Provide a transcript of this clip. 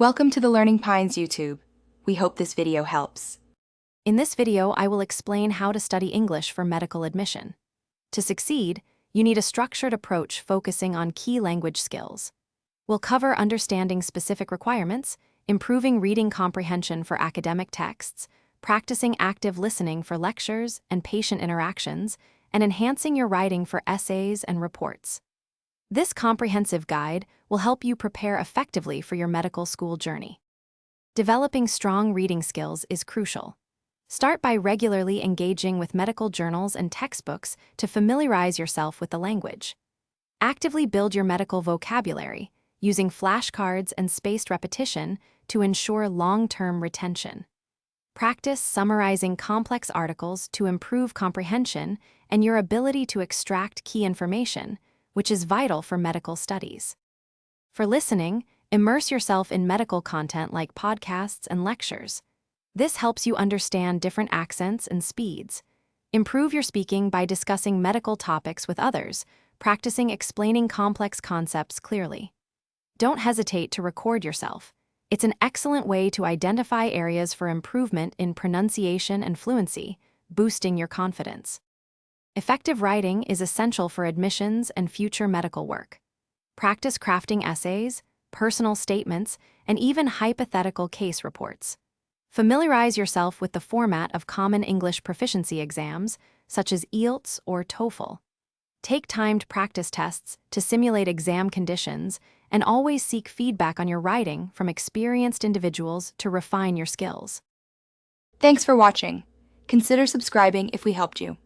Welcome to the Learning Pines YouTube. We hope this video helps. In this video, I will explain how to study English for medical admission. To succeed, you need a structured approach focusing on key language skills. We'll cover understanding specific requirements, improving reading comprehension for academic texts, practicing active listening for lectures and patient interactions, and enhancing your writing for essays and reports. This comprehensive guide will help you prepare effectively for your medical school journey. Developing strong reading skills is crucial. Start by regularly engaging with medical journals and textbooks to familiarize yourself with the language. Actively build your medical vocabulary, using flashcards and spaced repetition to ensure long-term retention. Practice summarizing complex articles to improve comprehension and your ability to extract key information, which is vital for medical studies. For listening, immerse yourself in medical content like podcasts and lectures. This helps you understand different accents and speeds. Improve your speaking by discussing medical topics with others, practicing explaining complex concepts clearly. Don't hesitate to record yourself. It's an excellent way to identify areas for improvement in pronunciation and fluency, boosting your confidence. Effective writing is essential for admissions and future medical work. Practice crafting essays, personal statements, and even hypothetical case reports. Familiarize yourself with the format of common English proficiency exams, such as IELTS or TOEFL. Take timed practice tests to simulate exam conditions, and always seek feedback on your writing from experienced individuals to refine your skills. Thanks for watching. Consider subscribing if we helped you.